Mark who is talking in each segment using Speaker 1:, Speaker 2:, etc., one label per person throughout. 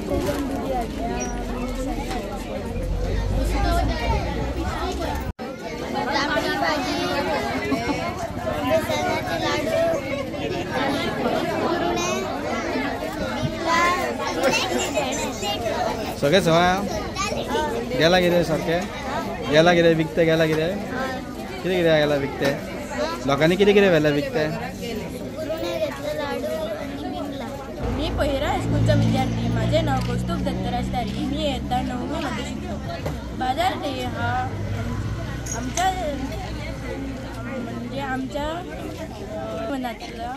Speaker 1: सगळे सवाय गेला कितें सारकें गेला कितें विकते गेला कितें कितें कितें गेला विकते लोकांनी कितें कितें व्हेलें विकते
Speaker 2: मी पहिरा हायस्कूलचा विद्यार्थी माझे नाव कौस्तुभ दत्तराज तारी मी इयत्ता 9वी मध्ये शिकतो। बाजार डे हा आमच्या मनातला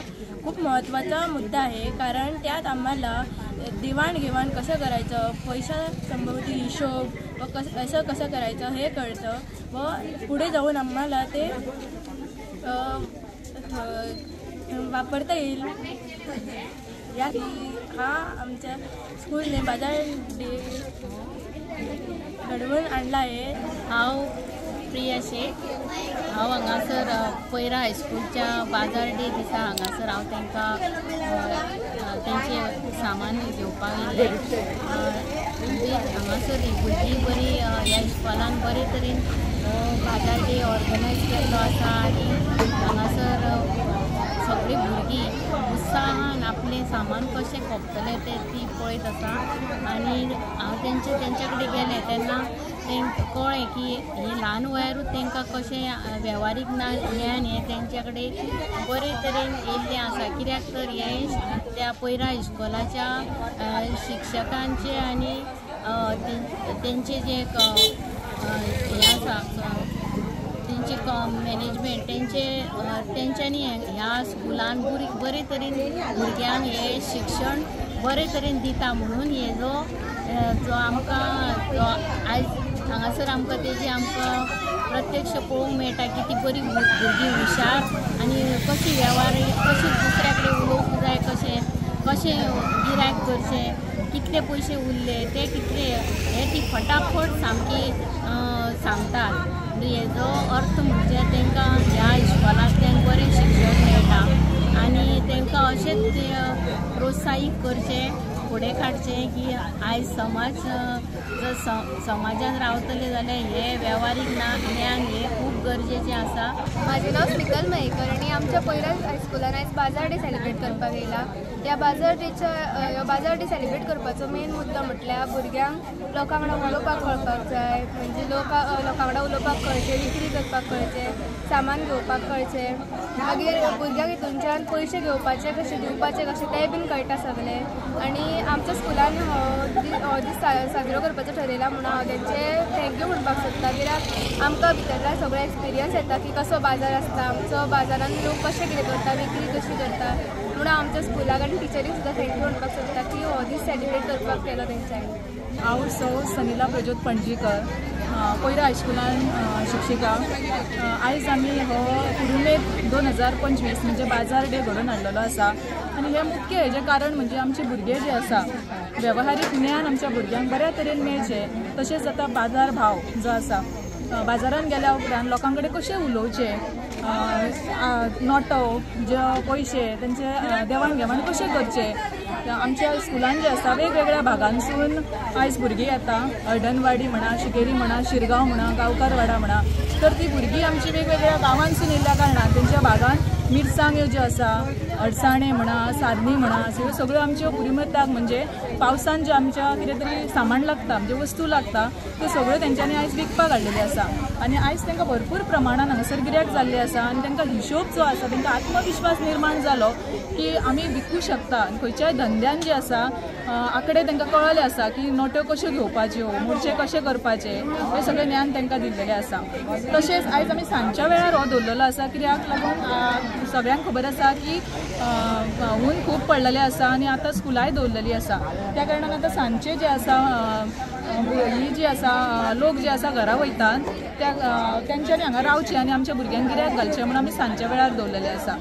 Speaker 2: खूप महत्त्वाचा मुद्दा आहे कारण त्यात आम्हाला देवाणघेवाण कसं करायचं पैसा संबंधी हिशोब व कसं करायचं हे कळतं व पुढे जाऊन आम्हाला ते वापरता येईल। हा आमच्या स्कूलने बाजार डे घडवून आणला आहे।
Speaker 3: हांव प्रिया शेख हांव हांगासर पैरा हायस्कूलच्या बाजार डे दिसा हांगासर हांव तांकां तेंचे सामान घेवपाक येयले। हांगासर भुरगीं बरी ह्या इस्कॉलान बरे तरेन बाजार डे ऑर्गनायज केल्लो आसा आनी हांगासर सगळीं भुरगीं उत्साहान आपलें सामान कशें खोपतले ते ती पळयत आसा आनी हांव तेंच्या कडेन गेलें तेन्ना तांकां कळ्ळें की हे ल्हान वयारूच तांकां कशें वेव्हारीक ज्ञान हें तेंच्या कडेन बरे तरेन येयल्लें आसा कित्याक तर हें त्या पैरा इस्कॉलाच्या शिक्षकांचे आनी तेंचे जे हें आसा तेंचे मॅनेजमेंट तेंच्यांनी ह्या स्कुलान बरे तरेन भुरग्यांक हे शिक्षण बरे तरेन दिता म्हणून हे जो आमकां आयज हांगासर आमकां तेजी आमकां प्रत्यक्ष पळोवंक मेळटा की ती बरी भुरगीं हुशार आनी कशी वेव्हार कशी दुसऱ्या कडेन उलोवंक जाय कशें गिरायक करचें कितले पयशे उरले ते कितले हे ती फटाफट सामकी सांगतात। हेजो अर्थ म्हणजे तांकां ह्या इस्कॉलांतल्यान बरें शिक्षण मेळटा आनी तांकां अशेंच प्रोत्साहीत करचें फुडें काडचें की आयज समाज जर समाजान रावतले जाल्यार हे वेव्हारीक ज्ञान हे खूब गरजेचें आसा।
Speaker 4: म्हाजें नांव स्मिकल मयेकर आनी आमच्या पैरा हायस्कुलान आयज बाजार डे सेलिब्रेट करपाक येयला। ह्या बाजार डे सेलिब्रेट करपाचो मेन मुद्दो म्हटल्यार भुरग्यांक लोकां वांगडा उलोवपाक कळपाक जाय म्हणजे लोकां वांगडा उलोवपाक कळचें विक्री करपाक कळचें सामान घेवपाक कळचें मागीर भुरग्यांक हितूनच्यान पयशे घेवपाचे कशे दिवपाचे कशे तें बीन कळटा सगळें। आनी आमच्या स्कुलान हो दीस साजरो करपाचो ठरयला म्हणून हांव तेंचे थँक्यू म्हणपाक सोदता कित्याक आमकां भितरला सगळो एक्सपिरियन्स येता की कसो बाजार आसता आमचो बाजारान लोक कशें कितें करता विक्री कशी करता म्हणून आमच्या स्कुलाक आनी टिचरीक सुद्दां थँक्यू म्हणपाक सोदता की हो दीस सेलिब्रेट करपाक केलो तेंच्यांनी।
Speaker 5: हांव सनीला प्रज्योत पणजीकर पैरा हायस्कुलान शिक्षिका। आयज आमी हो उरुमेद 2025 म्हणजे बाजार डे घडोवन हाडलेलो आसा आनी हें मुख्य हेजें कारण म्हणजे आमचे भुरगे जे आसा वेव्हारीक ज्ञान आमच्या भुरग्यांक बऱ्या तरेन मेळचें तशेंच आतां बाजार भाव जो आसा बाजारान गेल्या उपरांत लोकां कडेन कशें उलोवचें नोटो जे पयशे तेंचे देवाण घेवाण कशें करचें आमच्या स्कुलान जे आसा वेगवेगळ्या भागांसून आयज भुरगीं येता हळडणवाडी म्हणा शिकेरी म्हणा शिरगांव म्हणा गांवकारवाडा म्हणा तर ती भुरगीं आमची वेगवेगळ्या गांवांसून येयल्ल्या कारणान तेंच्या भागान मिरसांग्यो ज्यो आसा अडसाणे म्हणा सारणी म्हणा ह्यो सगळ्यो आमच्यो पुरिमताक म्हणजे पावसान जे आमच्या कितें तरी सामान लागता म्हणजे वस्तू लागता त्यो सगळ्यो तेंच्यांनी आयज विकपाक हाडलेल्यो आसा आनी आयज तांकां भरपूर प्रमाणान हांगासर गिरायक जाल्लें आसा आनी तांकां हिशोब जो आसा तांकां आत्मविश्वास निर्माण जालो की आमी विकूं शकता आनी खंयच्याय धंद्यान जे आसा आंकडे तांकां कळलें आसा की नोट्यो कश्यो घेवपाच्यो मोडचे कशें करपाचें हें सगळें ज्ञान तांकां दिल्लेलें आसा। तशेंच आयज आमी सांजच्या वेळार हो दवरलेलो आसा कित्याक लागून सगळ्यांक खबर आसा की ऊन खूब पडलेलें आसा आनी आतां स्कुलाय दवरलेली आसा त्या कारणान आतां सांजचे जे आसा ही जी आसा लोक जे आसा घरा वयतात तेंच्यांनी हांगा रावचें आनी आमच्या भुरग्यांक गिरायक घालचें म्हणून आमी सांजच्या वेळार दवरलेलें आसा।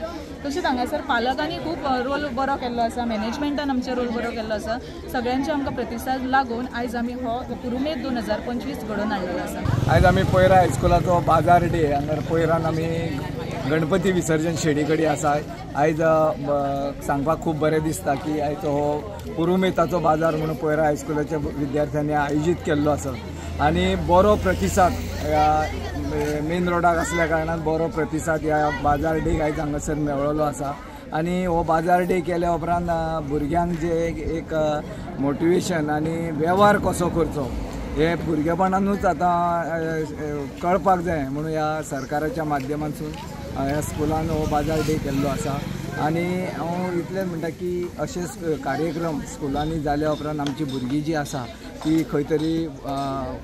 Speaker 5: तशेंच हांगासर पालकांनी खूब रोल बरो केल्लो आसा मॅनेजमेंटान आमचे रोल बरो केल्लो आसा सगळ्यांचे आमकां प्रतिसाद लागून आयज आमी हो उरुमेद 2025 घडोवन हाडलेलो आसा।
Speaker 6: आयज आमी पैरा हायस्कुलाचो बाजार डे हांगा पैरान आमी गणपती विसर्जन शेडी कडेन आसा. आयज सांगपाक खूब बरें दिसता की आयज हो पुरुमेताचो बाजार म्हणून पयरा हायस्कुलाच्या विद्यार्थ्यांनी आयोजीत केल्लो आसा आनी बरो प्रतिसाद मेन रोडाक आसल्या कारणान बरो प्रतिसाद ह्या बाजार डेक आयज हांगासर मेळ्ळो आसा. आनी हो बाजार डे केल्या उपरांत भुरग्यांक जे एक मोटिवेशन आनी वेव्हार कसो करचो हे भुरगेपणानूच आतां कळपाक जाय म्हणून ह्या सरकाराच्या माध्यमांतसून ह्या स्कुलान हो बाजार डे केल्लो आसा. आनी हांव इतलेंच म्हणटा की अशेच कार्यक्रम स्कुलांनी जाल्या उपरांत आमची भुरगीं जी आसा ती खंय तरी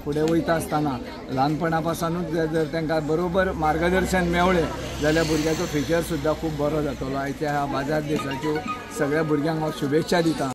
Speaker 6: फुडें वयता आसतना ल्हानपणा पासूनच जर तांकां बरोबर मार्गदर्शन मेळ्ळें जाल्यार भुरग्याचो फ्युचर सुद्दां खूब बरो जातलो. आयच्या ह्या बाजार दिसाच्यो सगळ्या भुरग्यांक हांव शुभेच्छा दितां.